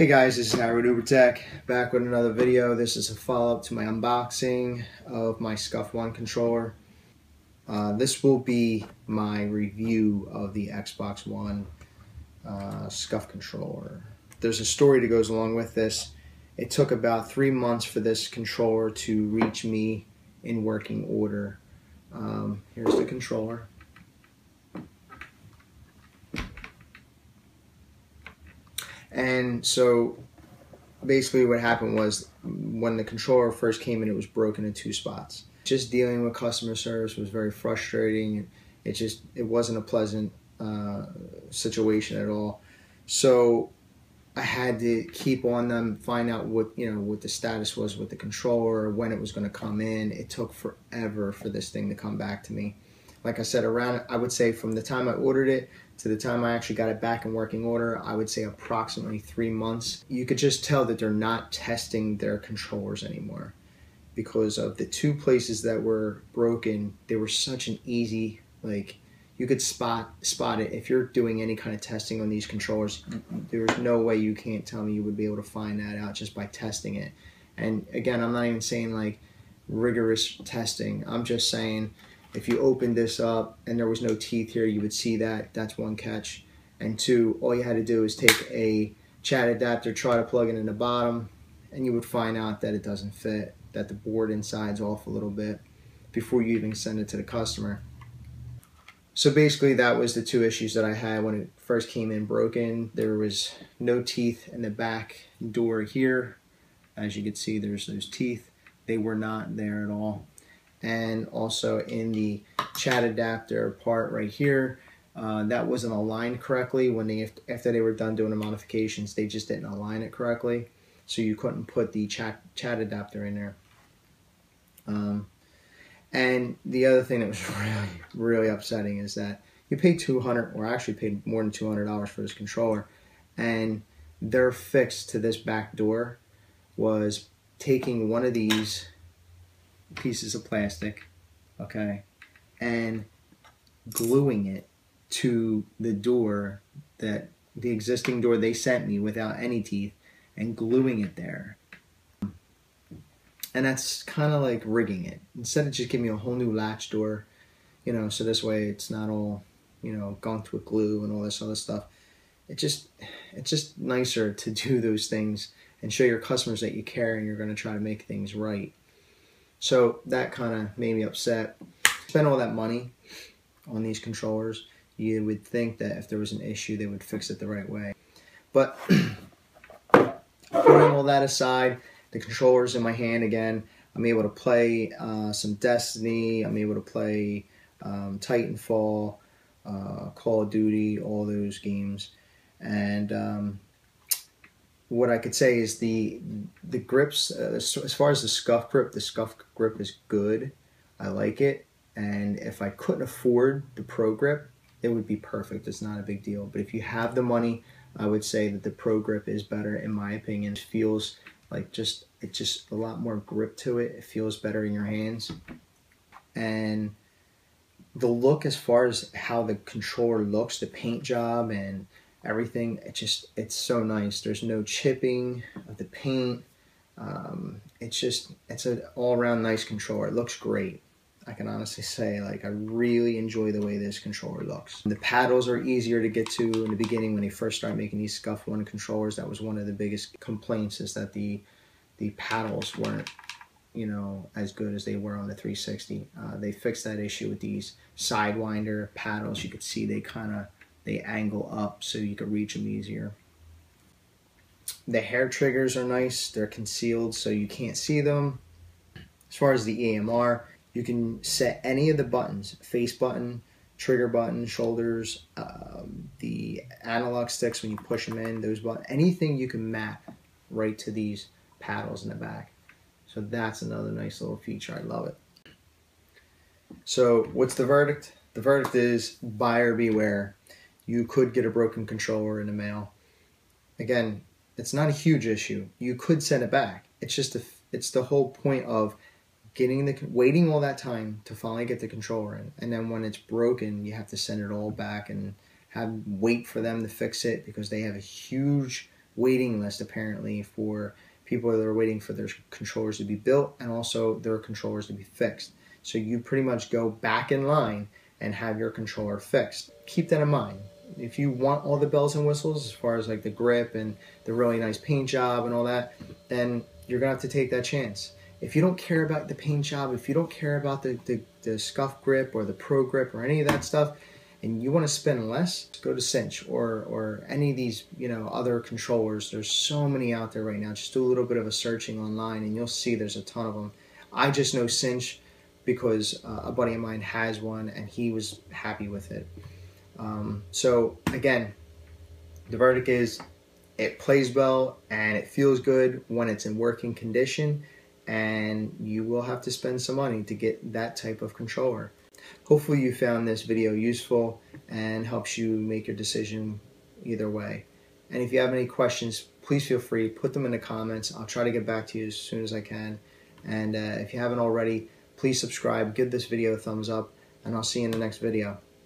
Hey guys, this is Howard UberTech, back with another video. This is a follow-up to my unboxing of my Scuf One controller. This will be my review of the Xbox One Scuf controller. There's a story that goes along with this. It took about 3 months for this controller to reach me in working order. Here's the controller. And so basically what happened was when the controller first came in, it was broken in 2 spots. Just dealing with customer service was very frustrating. It wasn't a pleasant situation at all. So I had to keep on them, find out what the status was with the controller, when it was going to come in. It took forever for this thing to come back to me. Like I said, I would say from the time I ordered it to the time I actually got it back in working order, I would say approximately 3 months. You could just tell that they're not testing their controllers anymore because of the 2 places that were broken. They were such an easy, like, you could spot it. If you're doing any kind of testing on these controllers, there's no way you can't tell me you would be able to find that out just by testing it. And again, I'm not even saying like rigorous testing. I'm just saying if you opened this up and there was no teeth here, you would see that. That's one catch. And 2, all you had to do is take a chat adapter, try to plug it in the bottom, and you would find out that it doesn't fit, that the board inside's off a little bit before you even send it to the customer. So basically that was the 2 issues that I had when it first came in broken. There was no teeth in the back door here. As you can see, there's those teeth. They were not there at all. And also in the chat adapter part right here, that wasn't aligned correctly. After they were done doing the modifications, they just didn't align it correctly, so you couldn't put the chat adapter in there. And the other thing that was really upsetting is that you paid $200, or actually paid more than $200 for this controller, and their fix to this back door was taking one of these pieces of plastic, okay, and gluing it to the door, the existing door they sent me without any teeth, and gluing it there. And that's kind of like rigging it. Instead of just giving me a whole new latch door, so this way it's not all, gunked with glue and all this other stuff. It's just nicer to do those things and show your customers that you care and you're going to try to make things right. So that kind of made me upset. Spent all that money on these controllers. You would think that if there was an issue, they would fix it the right way. But putting all that aside, the controller's in my hand again. I'm able to play some Destiny. I'm able to play Titanfall, Call of Duty, all those games. And what I could say is the grips, as far as the Scuf grip is good. I like it. And if I couldn't afford the Pro grip, it would be perfect. It's not a big deal. But if you have the money, I would say that the Pro grip is better, in my opinion. It feels like it's just a lot more grip to it. It feels better in your hands. And the look, as far as how the controller looks, the paint job and everything, it's so nice. There's no chipping of the paint. It's an all-around nice controller. It looks great. I can honestly say, like, I really enjoy the way this controller looks. The paddles are easier to get to. In the beginning, when they first started making these Scuf One controllers, that was one of the biggest complaints, is that the paddles weren't, as good as they were on the 360. They fixed that issue with these Sidewinder paddles. You could see they angle up so you could reach them easier. The hair triggers are nice. They're concealed so you can't see them. As far as the EMR, you can set any of the buttons, face button, trigger button, shoulders, the analog sticks when you push them in, those buttons, anything you can map right to these paddles in the back. So that's another nice little feature. I love it. So what's the verdict? The verdict is buyer beware. You could get a broken controller in the mail. Again, it's not a huge issue. You could send it back. It's just it's the whole point of waiting all that time to finally get the controller in, and then when it's broken, you have to send it all back and wait for them to fix it, because they have a huge waiting list apparently for people that are waiting for their controllers to be built and also their controllers to be fixed. So you pretty much go back in line and have your controller fixed. Keep that in mind. If you want all the bells and whistles as far as like the grip and the really nice paint job and all that, then you're gonna have to take that chance. If you don't care about the paint job, if you don't care about the Scuf grip or the Pro grip or any of that stuff, and you want to spend less, go to Cinch or any of these, you know, other controllers. There's so many out there right now. Just do a little bit of a searching online and you'll see there's a ton of them. I just know Cinch because a buddy of mine has one and he was happy with it. So again, the verdict is it plays well and it feels good when it's in working condition, and you will have to spend some money to get that type of controller. Hopefully you found this video useful and helps you make your decision either way. And if you have any questions, please feel free, put them in the comments. I'll try to get back to you as soon as I can. And if you haven't already, please subscribe, give this video a thumbs up, and I'll see you in the next video.